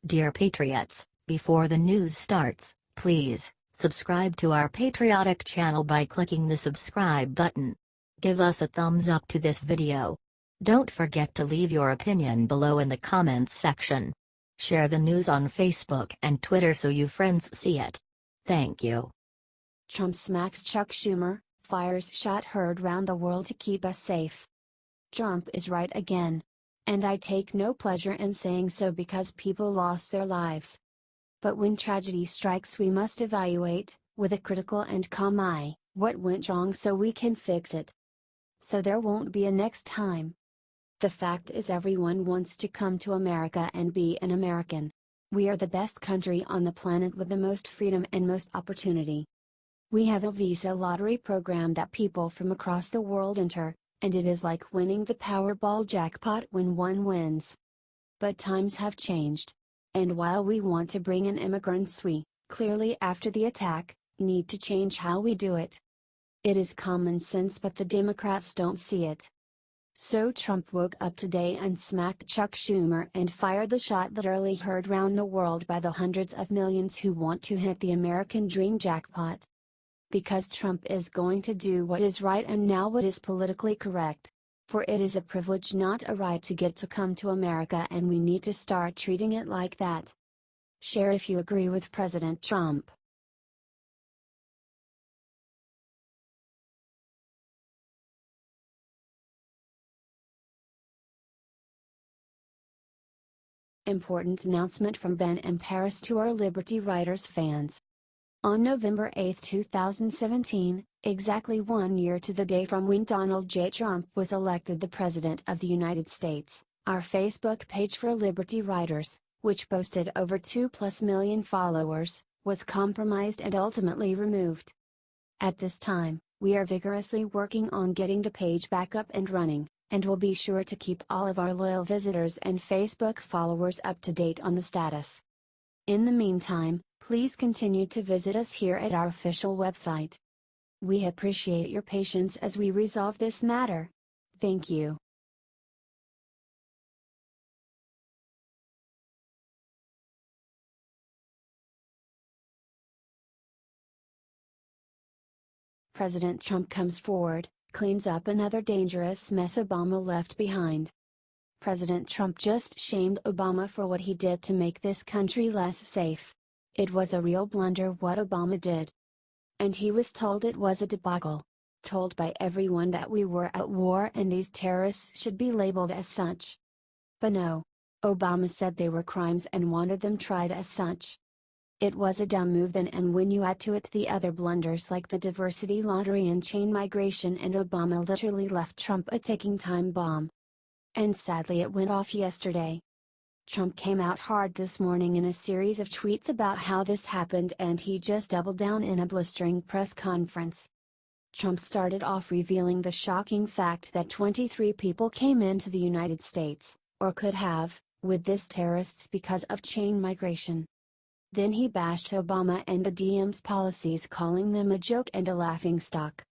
Dear Patriots, before the news starts, please subscribe to our patriotic channel by clicking the subscribe button. Give us a thumbs up to this video. Don't forget to leave your opinion below in the comments section. Share the news on Facebook and Twitter so your friends see it. Thank you. Trump smacks Chuck Schumer, fires shot heard round the world to keep us safe. Trump is right again. And I take no pleasure in saying so because people lost their lives. But when tragedy strikes, we must evaluate, with a critical and calm eye, what went wrong so we can fix it. So there won't be a next time. The fact is, everyone wants to come to America and be an American. We are the best country on the planet with the most freedom and most opportunity. We have a visa lottery program that people from across the world enter, and it is like winning the Powerball jackpot when one wins. But times have changed. And while we want to bring in immigrants, we, clearly after the attack, need to change how we do it. It is common sense, but the Democrats don't see it. So Trump woke up today and smacked Chuck Schumer and fired the shot literally heard round the world by the hundreds of millions who want to hit the American dream jackpot. Because Trump is going to do what is right and now what is politically correct. For it is a privilege, not a right, to get to come to America, and we need to start treating it like that. Share if you agree with President Trump. Important announcement from Ben and Paris to our Liberty Riders fans. On November 8, 2017, exactly 1 year to the day from when Donald J. Trump was elected the President of the United States, our Facebook page for Liberty Riders, which boasted over 2+ million followers, was compromised and ultimately removed. At this time, we are vigorously working on getting the page back up and running, and will be sure to keep all of our loyal visitors and Facebook followers up to date on the status. In the meantime, please continue to visit us here at our official website. We appreciate your patience as we resolve this matter. Thank you. President Trump comes forward, cleans up another dangerous mess Obama left behind. President Trump just shamed Obama for what he did to make this country less safe. It was a real blunder what Obama did. And he was told it was a debacle. Told by everyone that we were at war and these terrorists should be labeled as such. But no. Obama said they were crimes and wanted them tried as such. It was a dumb move then, and when you add to it the other blunders like the diversity lottery and chain migration, and Obama literally left Trump a ticking time bomb. And sadly it went off yesterday. Trump came out hard this morning in a series of tweets about how this happened, and he just doubled down in a blistering press conference. Trump started off revealing the shocking fact that 23 people came into the United States, or could have, with these terrorists because of chain migration. Then he bashed Obama and the DM's policies, calling them a joke and a laughingstock.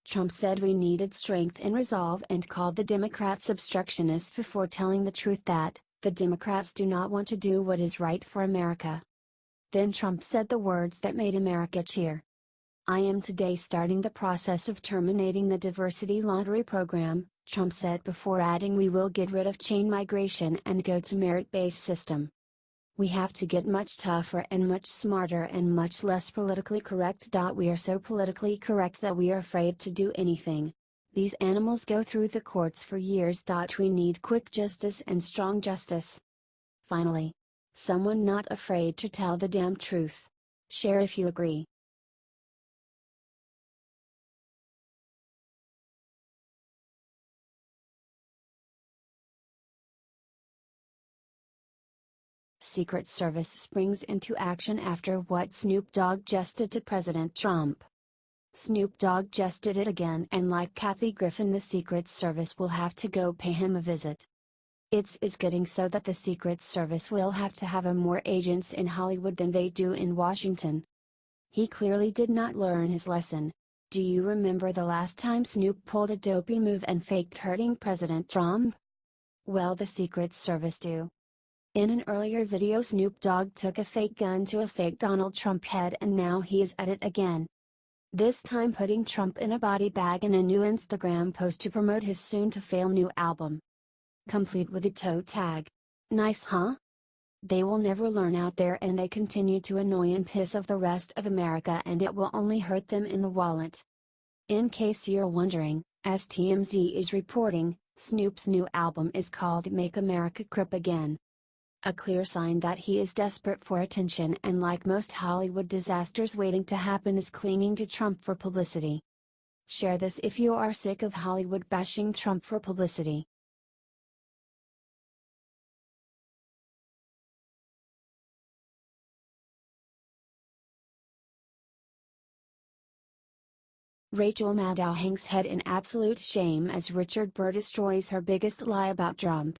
Trump said we needed strength and resolve and called the Democrats obstructionists before telling the truth that the Democrats do not want to do what is right for America. Then Trump said the words that made America cheer. I am today starting the process of terminating the diversity lottery program, Trump said before adding we will get rid of chain migration and go to merit-based system. We have to get much tougher and much smarter and much less politically correct. We are so politically correct that we are afraid to do anything. These animals go through the courts for years. We need quick justice and strong justice. Finally, someone not afraid to tell the damn truth. Share if you agree. Secret Service springs into action after what Snoop Dogg just did to President Trump. Snoop Dogg just did it again, and like Kathy Griffin, the Secret Service will have to go pay him a visit. It's getting so that the Secret Service will have to have more agents in Hollywood than they do in Washington. He clearly did not learn his lesson. Do you remember the last time Snoop pulled a dopey move and faked hurting President Trump? Well, the Secret Service do. In an earlier video, Snoop Dogg took a fake gun to a fake Donald Trump head, and now he is at it again. This time putting Trump in a body bag in a new Instagram post to promote his soon-to-fail new album. Complete with a toe tag. Nice, huh? They will never learn out there, and they continue to annoy and piss off the rest of America, and it will only hurt them in the wallet. In case you're wondering, as TMZ is reporting, Snoop's new album is called Make America Crip Again. A clear sign that he is desperate for attention, and like most Hollywood disasters waiting to happen, is clinging to Trump for publicity. Share this if you are sick of Hollywood bashing Trump for publicity. Rachel Maddow hangs head in absolute shame as Richard Burr destroys her biggest lie about Trump.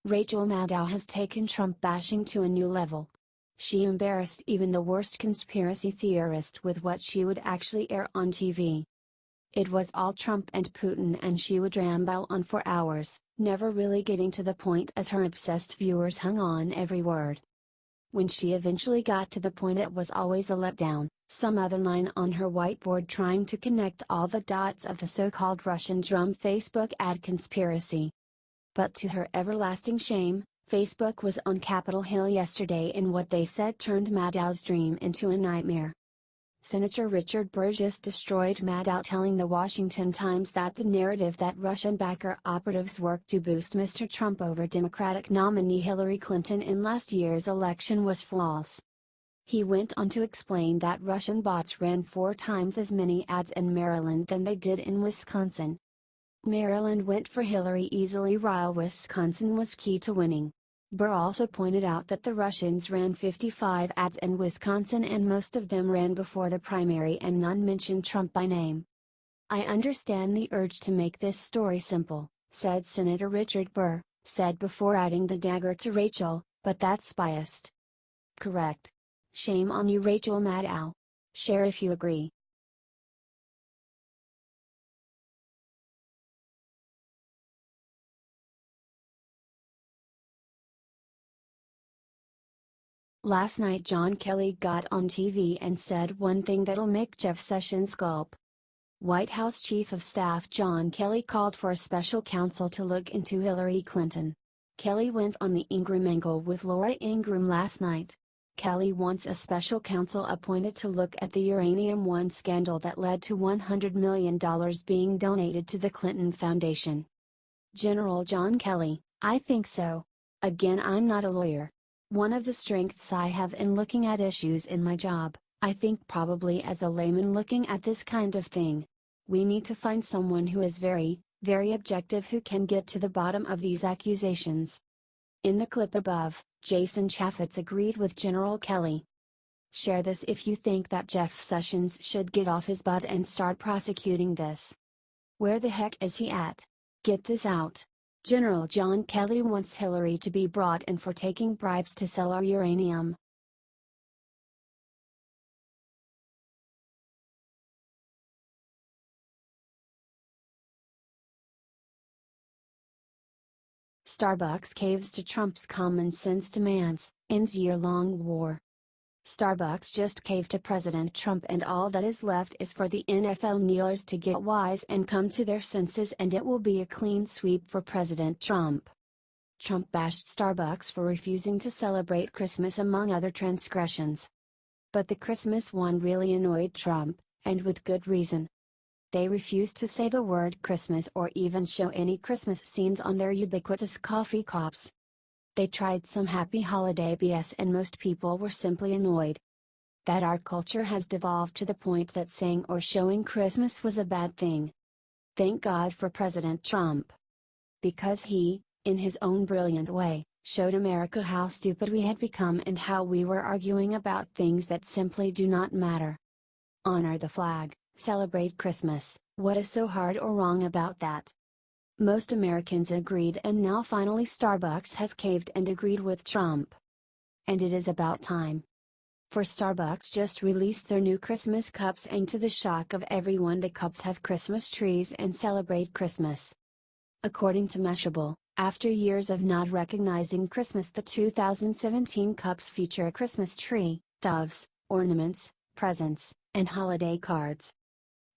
Rachel Maddow has taken Trump bashing to a new level. She embarrassed even the worst conspiracy theorist with what she would actually air on TV. It was all Trump and Putin, and she would ramble on for hours, never really getting to the point as her obsessed viewers hung on every word. When she eventually got to the point, it was always a letdown, some other line on her whiteboard trying to connect all the dots of the so-called Russian drum Facebook ad conspiracy. But to her everlasting shame, Facebook was on Capitol Hill yesterday, and what they said turned Maddow's dream into a nightmare. Senator Richard Burr just destroyed Maddow, telling the Washington Times that the narrative that Russian backer operatives worked to boost Mr. Trump over Democratic nominee Hillary Clinton in last year's election was false. He went on to explain that Russian bots ran 4 times as many ads in Maryland than they did in Wisconsin. Maryland went for Hillary easily, while Wisconsin was key to winning. Burr also pointed out that the Russians ran 55 ads in Wisconsin, and most of them ran before the primary, and none mentioned Trump by name. "I understand the urge to make this story simple," said Senator Richard Burr, said before adding the dagger to Rachel, "but that's biased." Correct. Shame on you, Rachel Maddow. Share if you agree. Last night John Kelly got on TV and said one thing that'll make Jeff Sessions gulp. White House Chief of Staff John Kelly called for a special counsel to look into Hillary Clinton. Kelly went on the Ingraham angle with Laura Ingraham last night. Kelly wants a special counsel appointed to look at the Uranium One scandal that led to $100 million being donated to the Clinton Foundation. General John Kelly: "I think so. Again, I'm not a lawyer. One of the strengths I have in looking at issues in my job, I think probably as a layman looking at this kind of thing, we need to find someone who is very, very objective, who can get to the bottom of these accusations." In the clip above, Jason Chaffetz agreed with General Kelly. Share this if you think that Jeff Sessions should get off his butt and start prosecuting this. Where the heck is he at? Get this out. General John Kelly wants Hillary to be brought in for taking bribes to sell our uranium. Starbucks caves to Trump's common sense demands, ends year-long war. Starbucks just caved to President Trump, and all that is left is for the NFL kneelers to get wise and come to their senses, and it will be a clean sweep for President Trump. Trump bashed Starbucks for refusing to celebrate Christmas, among other transgressions. But the Christmas one really annoyed Trump, and with good reason. They refused to say the word Christmas or even show any Christmas scenes on their ubiquitous coffee cups. They tried some happy holiday BS, and most people were simply annoyed. That our culture has devolved to the point that saying or showing Christmas was a bad thing. Thank God for President Trump. Because he, in his own brilliant way, showed America how stupid we had become and how we were arguing about things that simply do not matter. Honor the flag, celebrate Christmas. What is so hard or wrong about that? Most Americans agreed, and now finally Starbucks has caved and agreed with Trump. And it is about time. For Starbucks just released their new Christmas cups, and to the shock of everyone, the cups have Christmas trees and celebrate Christmas. According to Mashable, After years of not recognizing Christmas, the 2017 cups feature a Christmas tree, doves, ornaments, presents, and holiday cards.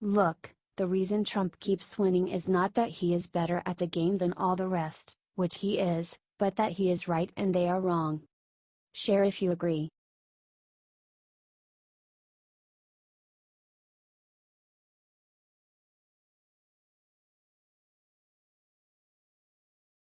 Look, the reason Trump keeps winning is not that he is better at the game than all the rest, which he is, but that he is right and they are wrong. Share if you agree.